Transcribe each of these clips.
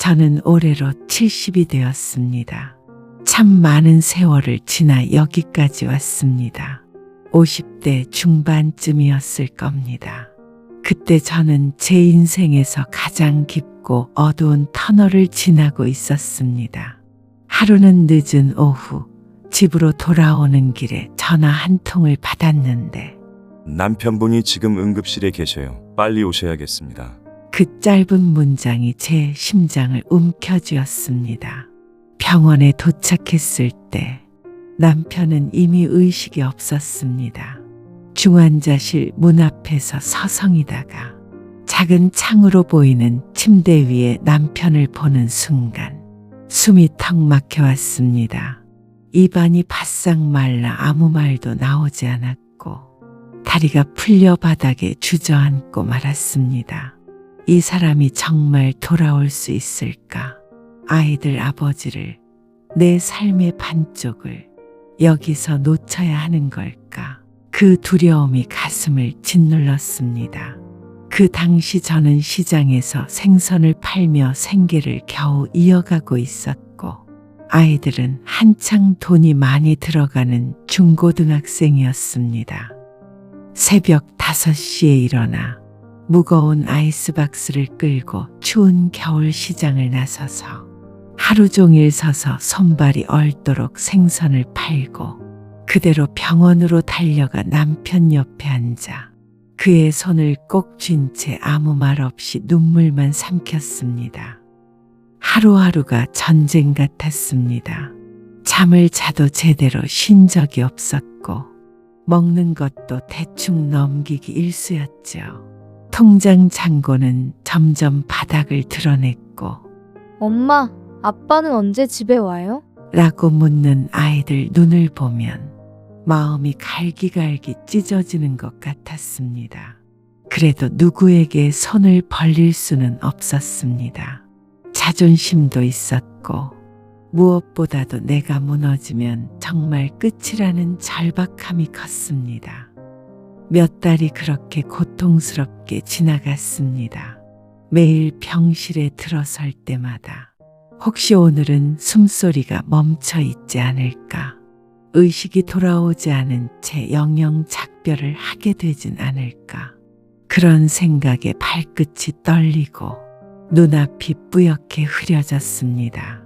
저는 올해로 70이 되었습니다. 참 많은 세월을 지나 여기까지 왔습니다. 50대 중반쯤이었을 겁니다. 그때 저는 제 인생에서 가장 깊고 어두운 터널을 지나고 있었습니다. 하루는 늦은 오후 집으로 돌아오는 길에 전화 한 통을 받았는데 남편분이 지금 응급실에 계셔요. 빨리 오셔야겠습니다. 그 짧은 문장이 제 심장을 움켜쥐었습니다. 병원에 도착했을 때 남편은 이미 의식이 없었습니다. 중환자실 문 앞에서 서성이다가 작은 창으로 보이는 침대 위에 남편을 보는 순간 숨이 턱 막혀왔습니다. 입안이 바싹 말라 아무 말도 나오지 않았고 다리가 풀려 바닥에 주저앉고 말았습니다. 이 사람이 정말 돌아올 수 있을까? 아이들 아버지를, 내 삶의 반쪽을 여기서 놓쳐야 하는 걸까? 그 두려움이 가슴을 짓눌렀습니다. 그 당시 저는 시장에서 생선을 팔며 생계를 겨우 이어가고 있었고 아이들은 한창 돈이 많이 들어가는 중고등학생이었습니다. 새벽 5시에 일어나 무거운 아이스박스를 끌고 추운 겨울 시장을 나서서 하루 종일 서서 손발이 얼도록 생선을 팔고 그대로 병원으로 달려가 남편 옆에 앉아 그의 손을 꼭 쥔 채 아무 말 없이 눈물만 삼켰습니다. 하루하루가 전쟁 같았습니다. 잠을 자도 제대로 쉰 적이 없었고 먹는 것도 대충 넘기기 일쑤였죠. 통장 잔고는 점점 바닥을 드러냈고 엄마, 아빠는 언제 집에 와요? 라고 묻는 아이들 눈을 보면 마음이 갈기갈기 찢어지는 것 같았습니다. 그래도 누구에게 손을 벌릴 수는 없었습니다. 자존심도 있었고 무엇보다도 내가 무너지면 정말 끝이라는 절박함이 컸습니다. 몇 달이 그렇게 고통스럽게 지나갔습니다. 매일 병실에 들어설 때마다 혹시 오늘은 숨소리가 멈춰 있지 않을까? 의식이 돌아오지 않은 채 영영 작별을 하게 되진 않을까? 그런 생각에 발끝이 떨리고 눈앞이 뿌옇게 흐려졌습니다.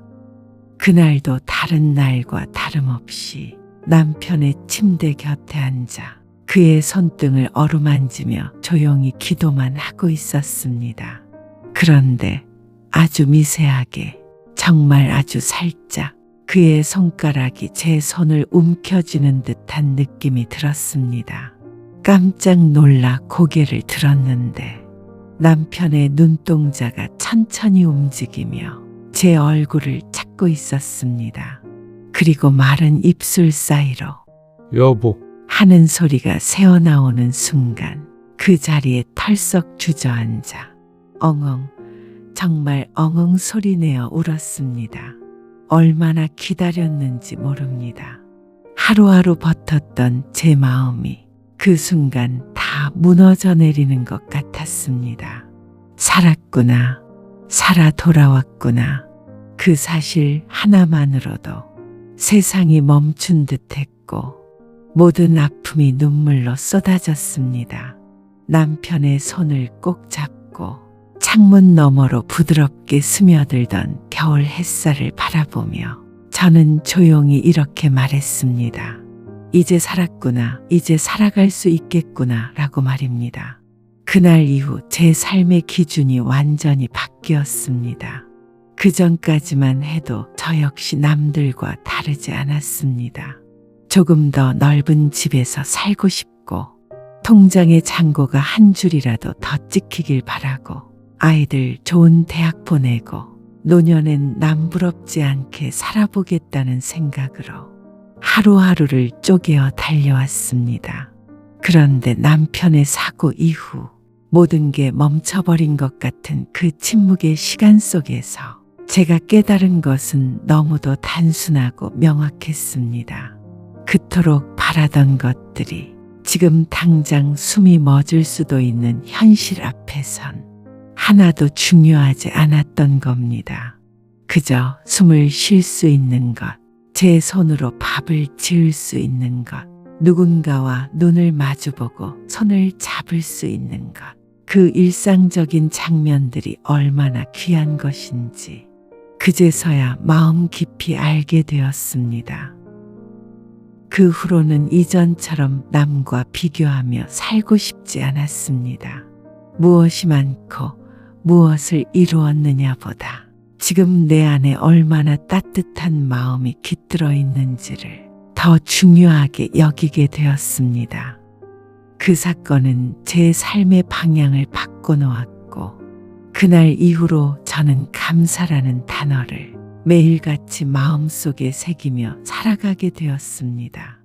그날도 다른 날과 다름없이 남편의 침대 곁에 앉아 그의 손등을 어루만지며 조용히 기도만 하고 있었습니다. 그런데 아주 미세하게, 정말 아주 살짝 그의 손가락이 제 손을 움켜쥐는 듯한 느낌이 들었습니다. 깜짝 놀라 고개를 들었는데 남편의 눈동자가 천천히 움직이며 제 얼굴을 찾고 있었습니다. 그리고 마른 입술 사이로 여보, 하는 소리가 새어나오는 순간 그 자리에 털썩 주저앉아 엉엉, 정말 엉엉 소리내어 울었습니다. 얼마나 기다렸는지 모릅니다. 하루하루 버텼던 제 마음이 그 순간 다 무너져 내리는 것 같았습니다. 살았구나, 살아 돌아왔구나. 그 사실 하나만으로도 세상이 멈춘 듯했고 모든 아픔이 눈물로 쏟아졌습니다. 남편의 손을 꼭 잡고 창문 너머로 부드럽게 스며들던 겨울 햇살을 바라보며 저는 조용히 이렇게 말했습니다. 이제 살았구나, 이제 살아갈 수 있겠구나 라고 말입니다. 그날 이후 제 삶의 기준이 완전히 바뀌었습니다. 그 전까지만 해도 저 역시 남들과 다르지 않았습니다. 조금 더 넓은 집에서 살고 싶고 통장의 잔고가 한 줄이라도 더 찍히길 바라고 아이들 좋은 대학 보내고 노년엔 남부럽지 않게 살아보겠다는 생각으로 하루하루를 쪼개어 달려왔습니다. 그런데 남편의 사고 이후 모든 게 멈춰버린 것 같은 그 침묵의 시간 속에서 제가 깨달은 것은 너무도 단순하고 명확했습니다. 그토록 바라던 것들이 지금 당장 숨이 멎을 수도 있는 현실 앞에선 하나도 중요하지 않았던 겁니다. 그저 숨을 쉴 수 있는 것, 제 손으로 밥을 지을 수 있는 것, 누군가와 눈을 마주보고 손을 잡을 수 있는 것, 그 일상적인 장면들이 얼마나 귀한 것인지 그제서야 마음 깊이 알게 되었습니다. 그 후로는 이전처럼 남과 비교하며 살고 싶지 않았습니다. 무엇이 많고 무엇을 이루었느냐보다 지금 내 안에 얼마나 따뜻한 마음이 깃들어 있는지를 더 중요하게 여기게 되었습니다. 그 사건은 제 삶의 방향을 바꿔놓았고 그날 이후로 저는 감사라는 단어를 매일같이 마음속에 새기며 살아가게 되었습니다.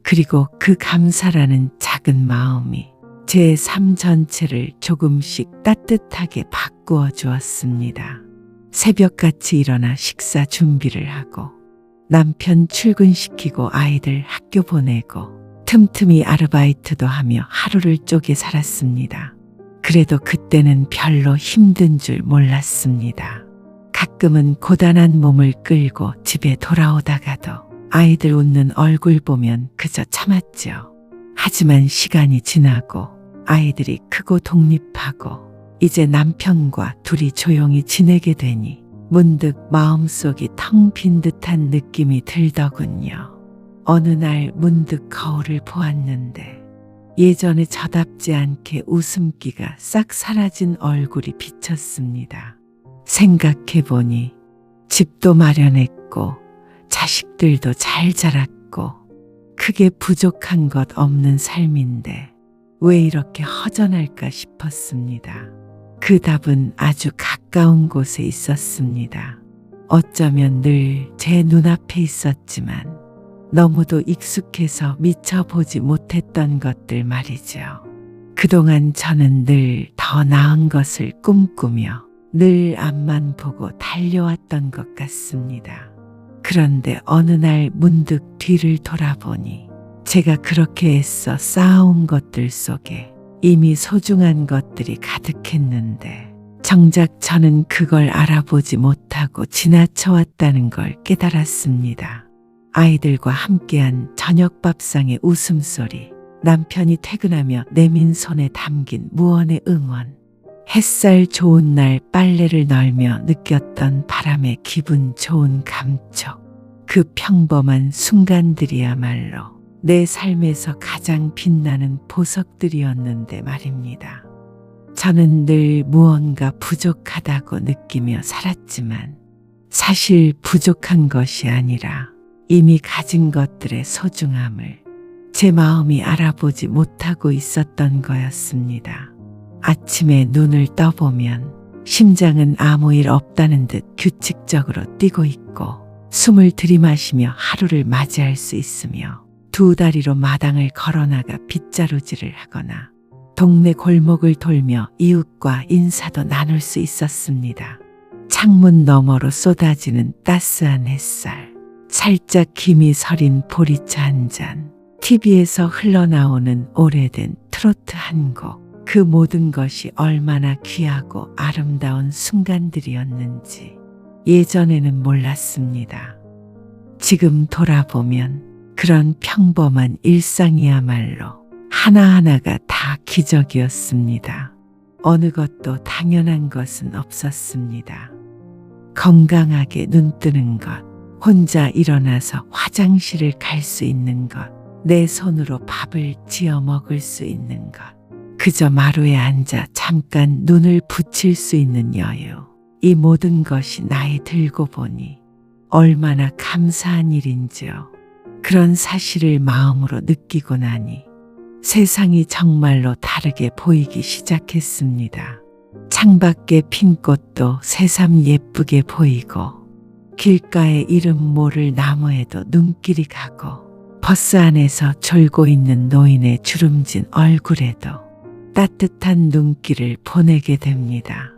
그리고 그 감사라는 작은 마음이 제 삶 전체를 조금씩 따뜻하게 바꾸어 주었습니다. 새벽같이 일어나 식사 준비를 하고 남편 출근시키고 아이들 학교 보내고 틈틈이 아르바이트도 하며 하루를 쪼개 살았습니다. 그래도 그때는 별로 힘든 줄 몰랐습니다. 가끔은 고단한 몸을 끌고 집에 돌아오다가도 아이들 웃는 얼굴 보면 그저 참았죠. 하지만 시간이 지나고 아이들이 크고 독립하고 이제 남편과 둘이 조용히 지내게 되니 문득 마음속이 텅 빈 듯한 느낌이 들더군요. 어느 날 문득 거울을 보았는데 예전에 저답지 않게 웃음기가 싹 사라진 얼굴이 비쳤습니다. 생각해보니 집도 마련했고 자식들도 잘 자랐고 크게 부족한 것 없는 삶인데 왜 이렇게 허전할까 싶었습니다. 그 답은 아주 가까운 곳에 있었습니다. 어쩌면 늘 제 눈앞에 있었지만 너무도 익숙해서 미처 보지 못했던 것들 말이죠. 그동안 저는 늘 더 나은 것을 꿈꾸며 늘 앞만 보고 달려왔던 것 같습니다. 그런데 어느 날 문득 뒤를 돌아보니 제가 그렇게 애써 쌓아온 것들 속에 이미 소중한 것들이 가득했는데 정작 저는 그걸 알아보지 못하고 지나쳐왔다는 걸 깨달았습니다. 아이들과 함께한 저녁 밥상의 웃음소리, 남편이 퇴근하며 내민 손에 담긴 무언의 응원, 햇살 좋은 날 빨래를 널며 느꼈던 바람의 기분 좋은 감촉, 그 평범한 순간들이야말로 내 삶에서 가장 빛나는 보석들이었는데 말입니다. 저는 늘 무언가 부족하다고 느끼며 살았지만 사실 부족한 것이 아니라 이미 가진 것들의 소중함을 제 마음이 알아보지 못하고 있었던 거였습니다. 아침에 눈을 떠보면 심장은 아무 일 없다는 듯 규칙적으로 뛰고 있고 숨을 들이마시며 하루를 맞이할 수 있으며 두 다리로 마당을 걸어나가 빗자루질을 하거나 동네 골목을 돌며 이웃과 인사도 나눌 수 있었습니다. 창문 너머로 쏟아지는 따스한 햇살, 살짝 김이 서린 보리차 한 잔, TV에서 흘러나오는 오래된 트로트 한 곡, 그 모든 것이 얼마나 귀하고 아름다운 순간들이었는지 예전에는 몰랐습니다. 지금 돌아보면 그런 평범한 일상이야말로 하나하나가 다 기적이었습니다. 어느 것도 당연한 것은 없었습니다. 건강하게 눈 뜨는 것, 혼자 일어나서 화장실을 갈 수 있는 것, 내 손으로 밥을 지어 먹을 수 있는 것, 그저 마루에 앉아 잠깐 눈을 붙일 수 있는 여유, 이 모든 것이 나이 들고 보니 얼마나 감사한 일인지요. 그런 사실을 마음으로 느끼고 나니 세상이 정말로 다르게 보이기 시작했습니다. 창밖에 핀 꽃도 새삼 예쁘게 보이고 길가에 이름 모를 나무에도 눈길이 가고 버스 안에서 졸고 있는 노인의 주름진 얼굴에도 따뜻한 눈길을 보내게 됩니다.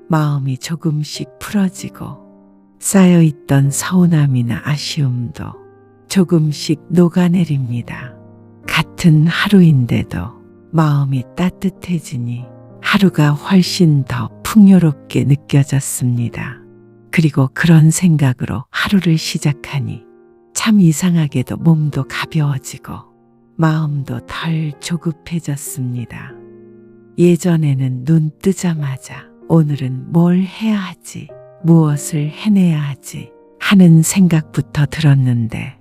마음이 조금씩 풀어지고 쌓여있던 서운함이나 아쉬움도 조금씩 녹아내립니다. 같은 하루인데도 마음이 따뜻해지니 하루가 훨씬 더 풍요롭게 느껴졌습니다. 그리고 그런 생각으로 하루를 시작하니 참 이상하게도 몸도 가벼워지고 마음도 덜 조급해졌습니다. 예전에는 눈 뜨자마자 오늘은 뭘 해야 하지, 무엇을 해내야 하지 하는 생각부터 들었는데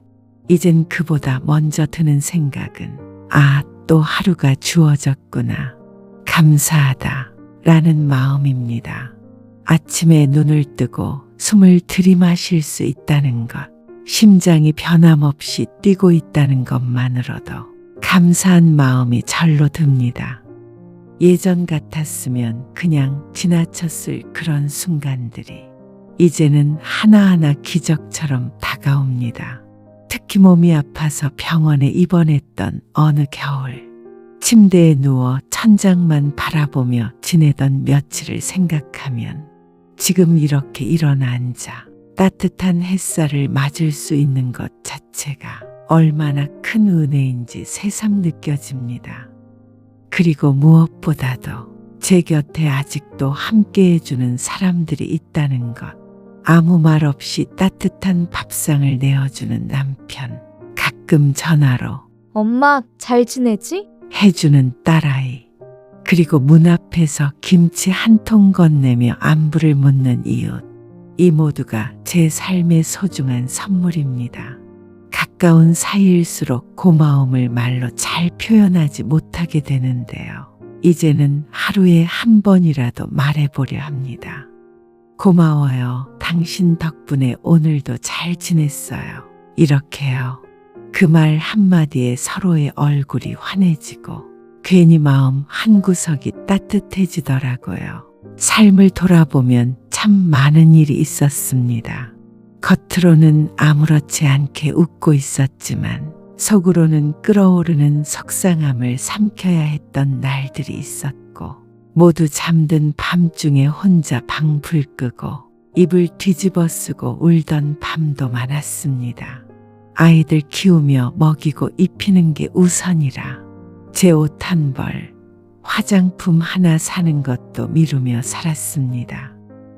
이젠 그보다 먼저 드는 생각은 또 하루가 주어졌구나. 감사하다 라는 마음입니다. 아침에 눈을 뜨고 숨을 들이마실 수 있다는 것, 심장이 변함없이 뛰고 있다는 것만으로도 감사한 마음이 절로 듭니다. 예전 같았으면 그냥 지나쳤을 그런 순간들이 이제는 하나하나 기적처럼 다가옵니다. 특히 몸이 아파서 병원에 입원했던 어느 겨울, 침대에 누워 천장만 바라보며 지내던 며칠을 생각하면 지금 이렇게 일어나 앉아 따뜻한 햇살을 맞을 수 있는 것 자체가 얼마나 큰 은혜인지 새삼 느껴집니다. 그리고 무엇보다도 제 곁에 아직도 함께 해주는 사람들이 있다는 것, 아무 말 없이 따뜻한 밥상을 내어주는 남편, 가끔 전화로 엄마 잘 지내지? 해주는 딸아이, 그리고 문 앞에서 김치 한 통 건네며 안부를 묻는 이웃, 이 모두가 제 삶의 소중한 선물입니다. 가까운 사이일수록 고마움을 말로 잘 표현하지 못하게 되는데요. 이제는 하루에 한 번이라도 말해보려 합니다. 고마워요. 당신 덕분에 오늘도 잘 지냈어요. 이렇게요. 그 말 한마디에 서로의 얼굴이 환해지고 괜히 마음 한구석이 따뜻해지더라고요. 삶을 돌아보면 참 많은 일이 있었습니다. 겉으로는 아무렇지 않게 웃고 있었지만 속으로는 끓어오르는 속상함을 삼켜야 했던 날들이 있었고 모두 잠든 밤중에 혼자 방 불 끄고 이불 뒤집어 쓰고 울던 밤도 많았습니다. 아이들 키우며 먹이고 입히는 게 우선이라 제 옷 한 벌, 화장품 하나 사는 것도 미루며 살았습니다.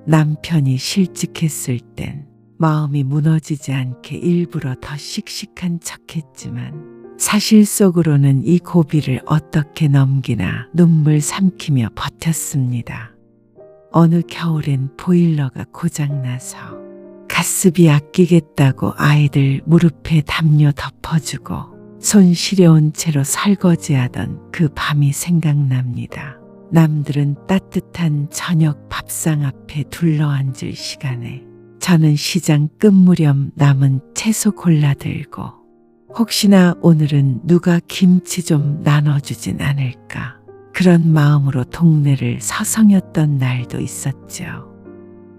남편이 실직했을 땐 마음이 무너지지 않게 일부러 더 씩씩한 척했지만 사실 속으로는 이 고비를 어떻게 넘기나 눈물 삼키며 버텼습니다. 어느 겨울엔 보일러가 고장나서 가스비 아끼겠다고 아이들 무릎에 담요 덮어주고 손 시려운 채로 설거지하던 그 밤이 생각납니다. 남들은 따뜻한 저녁 밥상 앞에 둘러앉을 시간에 저는 시장 끝 무렵 남은 채소 골라들고 혹시나 오늘은 누가 김치 좀 나눠주진 않을까 그런 마음으로 동네를 서성였던 날도 있었죠.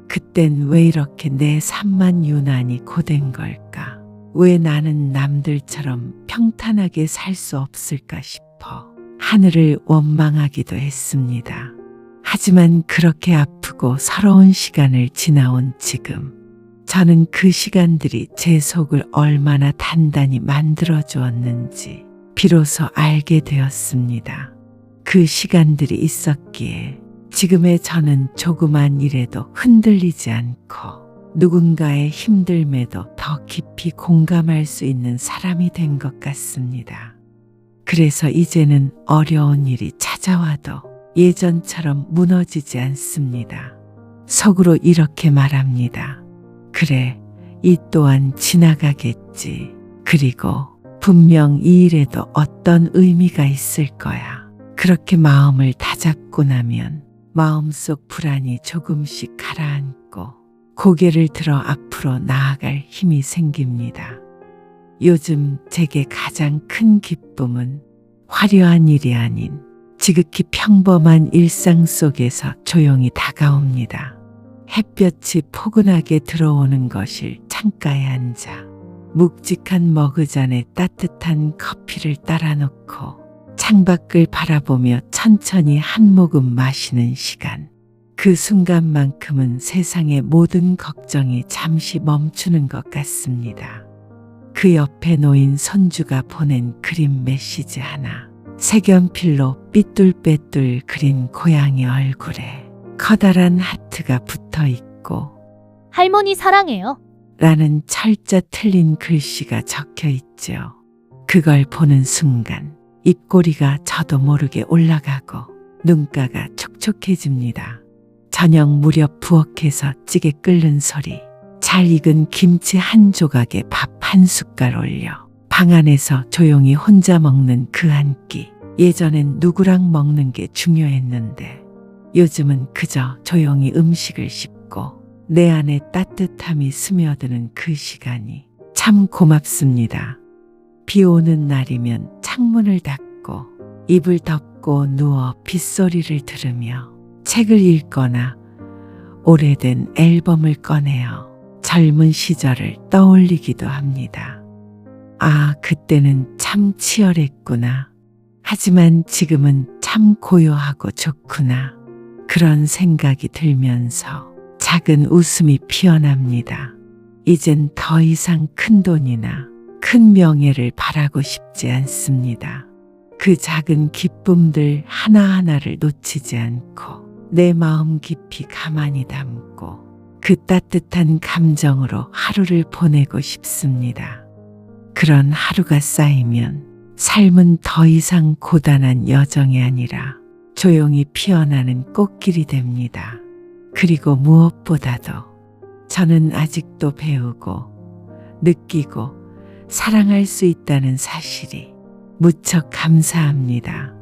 그땐 왜 이렇게 내 삶만 유난히 고된 걸까? 왜 나는 남들처럼 평탄하게 살 수 없을까 싶어 하늘을 원망하기도 했습니다. 하지만 그렇게 아프고 서러운 시간을 지나온 지금 저는 그 시간들이 제 속을 얼마나 단단히 만들어 주었는지 비로소 알게 되었습니다. 그 시간들이 있었기에 지금의 저는 조그만 일에도 흔들리지 않고 누군가의 힘듦에도 더 깊이 공감할 수 있는 사람이 된 것 같습니다. 그래서 이제는 어려운 일이 찾아와도 예전처럼 무너지지 않습니다. 속으로 이렇게 말합니다. 그래, 이 또한 지나가겠지. 그리고 분명 이 일에도 어떤 의미가 있을 거야. 그렇게 마음을 다잡고 나면 마음속 불안이 조금씩 가라앉고 고개를 들어 앞으로 나아갈 힘이 생깁니다. 요즘 제게 가장 큰 기쁨은 화려한 일이 아닌 지극히 평범한 일상 속에서 조용히 다가옵니다. 햇볕이 포근하게 들어오는 것을 창가에 앉아 묵직한 머그잔에 따뜻한 커피를 따라 놓고 창밖을 바라보며 천천히 한 모금 마시는 시간. 그 순간만큼은 세상의 모든 걱정이 잠시 멈추는 것 같습니다. 그 옆에 놓인 손주가 보낸 그림 메시지 하나, 색연필로 삐뚤빼뚤 그린 고양이 얼굴에 커다란 하트가 붙어 있고 할머니 사랑해요. 라는 철자 틀린 글씨가 적혀 있죠. 그걸 보는 순간 입꼬리가 저도 모르게 올라가고 눈가가 촉촉해집니다. 저녁 무렵 부엌에서 찌개 끓는 소리, 잘 익은 김치 한 조각에 밥 한 숟갈 올려 방 안에서 조용히 혼자 먹는 그 한 끼. 예전엔 누구랑 먹는 게 중요했는데 요즘은 그저 조용히 음식을 씹고 내 안에 따뜻함이 스며드는 그 시간이 참 고맙습니다. 비 오는 날이면 창문을 닫고 이불 덮고 누워 빗소리를 들으며 책을 읽거나 오래된 앨범을 꺼내어 젊은 시절을 떠올리기도 합니다. 아, 그때는 참 치열했구나. 하지만 지금은 참 고요하고 좋구나. 그런 생각이 들면서 작은 웃음이 피어납니다. 이젠 더 이상 큰 돈이나 큰 명예를 바라고 싶지 않습니다. 그 작은 기쁨들 하나하나를 놓치지 않고 내 마음 깊이 가만히 담고 그 따뜻한 감정으로 하루를 보내고 싶습니다. 그런 하루가 쌓이면 삶은 더 이상 고단한 여정이 아니라 조용히 피어나는 꽃길이 됩니다. 그리고 무엇보다도 저는 아직도 배우고 느끼고 사랑할 수 있다는 사실이 무척 감사합니다.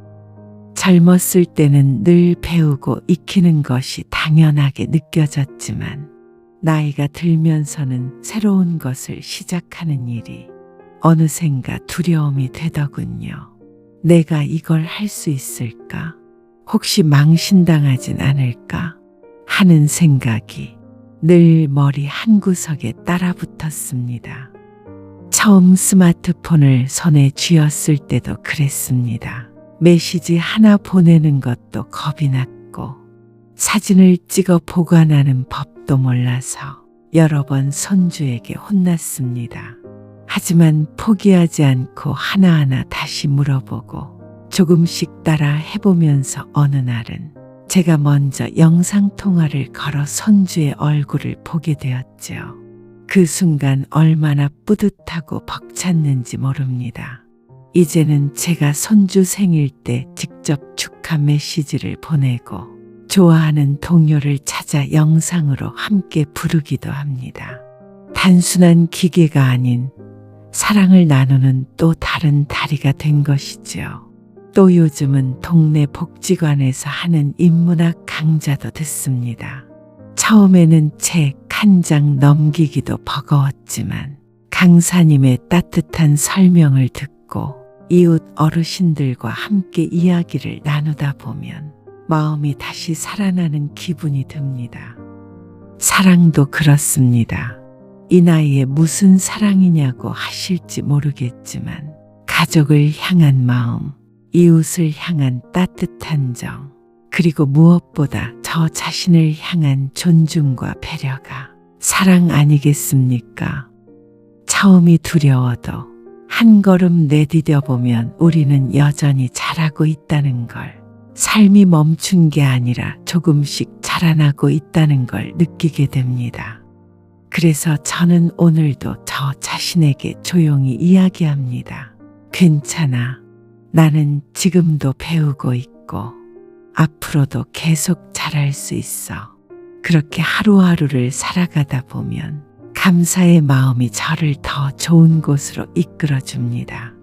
젊었을 때는 늘 배우고 익히는 것이 당연하게 느껴졌지만 나이가 들면서는 새로운 것을 시작하는 일이 어느샌가 두려움이 되더군요. 내가 이걸 할 수 있을까? 혹시 망신당하진 않을까? 하는 생각이 늘 머리 한구석에 따라붙었습니다. 처음 스마트폰을 손에 쥐었을 때도 그랬습니다. 메시지 하나 보내는 것도 겁이 났고 사진을 찍어 보관하는 법도 몰라서 여러 번 손주에게 혼났습니다. 하지만 포기하지 않고 하나하나 다시 물어보고 조금씩 따라 해보면서 어느 날은 제가 먼저 영상통화를 걸어 손주의 얼굴을 보게 되었죠. 그 순간 얼마나 뿌듯하고 벅찼는지 모릅니다. 이제는 제가 손주 생일 때 직접 축하 메시지를 보내고 좋아하는 동요를 찾아 영상으로 함께 부르기도 합니다. 단순한 기계가 아닌 사랑을 나누는 또 다른 다리가 된 것이죠. 또 요즘은 동네 복지관에서 하는 인문학 강좌도 듣습니다. 처음에는 책 한 장 넘기기도 버거웠지만 강사님의 따뜻한 설명을 듣고 이웃 어르신들과 함께 이야기를 나누다 보면 마음이 다시 살아나는 기분이 듭니다. 사랑도 그렇습니다. 이 나이에 무슨 사랑이냐고 하실지 모르겠지만 가족을 향한 마음, 이웃을 향한 따뜻한 정, 그리고 무엇보다 저 자신을 향한 존중과 배려가 사랑 아니겠습니까? 처음이 두려워도 한 걸음 내디뎌 보면 우리는 여전히 잘하고 있다는 걸, 삶이 멈춘 게 아니라 조금씩 자라나고 있다는 걸 느끼게 됩니다. 그래서 저는 오늘도 저 자신에게 조용히 이야기합니다. 괜찮아. 나는 지금도 배우고 있고 앞으로도 계속 잘할 수 있어. 그렇게 하루하루를 살아가다 보면 감사의 마음이 저를 더 좋은 곳으로 이끌어줍니다.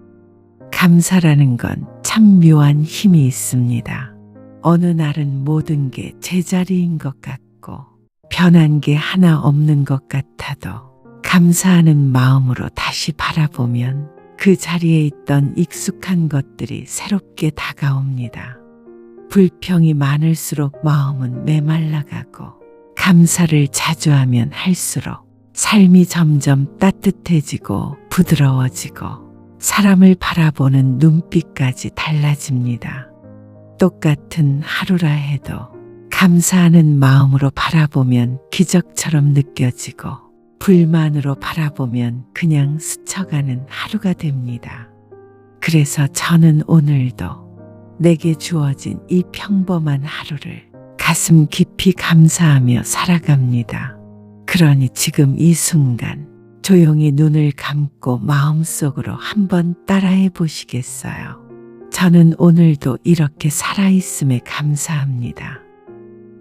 감사라는 건 참 묘한 힘이 있습니다. 어느 날은 모든 게 제자리인 것 같고 변한 게 하나 없는 것 같아도 감사하는 마음으로 다시 바라보면 그 자리에 있던 익숙한 것들이 새롭게 다가옵니다. 불평이 많을수록 마음은 메말라가고 감사를 자주 하면 할수록 삶이 점점 따뜻해지고 부드러워지고 사람을 바라보는 눈빛까지 달라집니다. 똑같은 하루라 해도 감사하는 마음으로 바라보면 기적처럼 느껴지고 불만으로 바라보면 그냥 스쳐가는 하루가 됩니다. 그래서 저는 오늘도 내게 주어진 이 평범한 하루를 가슴 깊이 감사하며 살아갑니다. 그러니 지금 이 순간 조용히 눈을 감고 마음속으로 한번 따라해 보시겠어요? 저는 오늘도 이렇게 살아있음에 감사합니다.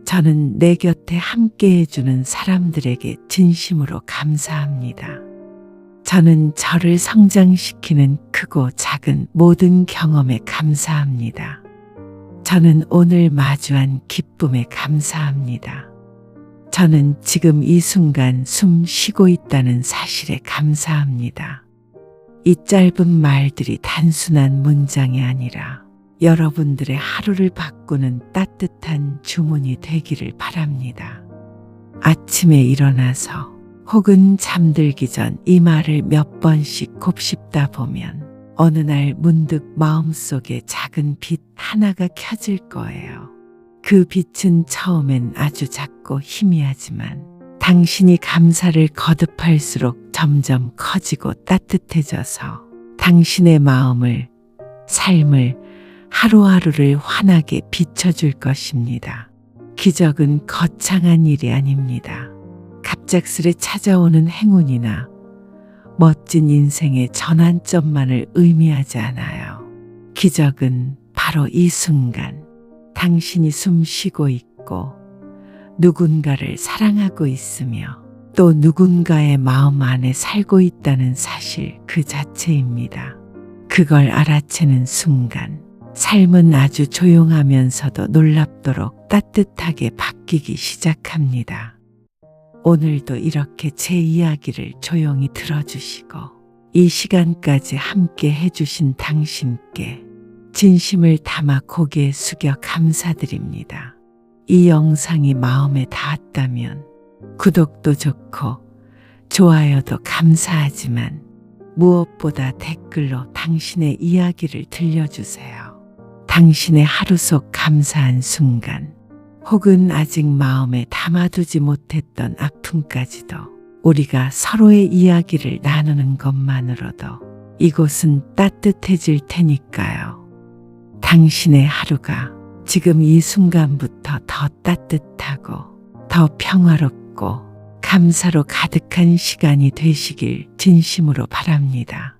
저는 내 곁에 함께 해주는 사람들에게 진심으로 감사합니다. 저는 저를 성장시키는 크고 작은 모든 경험에 감사합니다. 저는 오늘 마주한 기쁨에 감사합니다. 저는 지금 이 순간 숨 쉬고 있다는 사실에 감사합니다. 이 짧은 말들이 단순한 문장이 아니라 여러분들의 하루를 바꾸는 따뜻한 주문이 되기를 바랍니다. 아침에 일어나서 혹은 잠들기 전 이 말을 몇 번씩 곱씹다 보면 어느 날 문득 마음속에 작은 빛 하나가 켜질 거예요. 그 빛은 처음엔 아주 작고 희미하지만 당신이 감사를 거듭할수록 점점 커지고 따뜻해져서 당신의 마음을, 삶을, 하루하루를 환하게 비춰줄 것입니다. 기적은 거창한 일이 아닙니다. 갑작스레 찾아오는 행운이나 멋진 인생의 전환점만을 의미하지 않아요. 기적은 바로 이 순간 당신이 숨 쉬고 있고 누군가를 사랑하고 있으며 또 누군가의 마음 안에 살고 있다는 사실 그 자체입니다. 그걸 알아채는 순간 삶은 아주 조용하면서도 놀랍도록 따뜻하게 바뀌기 시작합니다. 오늘도 이렇게 제 이야기를 조용히 들어주시고 이 시간까지 함께 해주신 당신께 진심을 담아 고개 숙여 감사드립니다. 이 영상이 마음에 닿았다면 구독도 좋고 좋아요도 감사하지만 무엇보다 댓글로 당신의 이야기를 들려주세요. 당신의 하루 속 감사한 순간 혹은 아직 마음에 담아두지 못했던 아픔까지도 우리가 서로의 이야기를 나누는 것만으로도 이곳은 따뜻해질 테니까요. 당신의 하루가 지금 이 순간부터 더 따뜻하고 더 평화롭고 감사로 가득한 시간이 되시길 진심으로 바랍니다.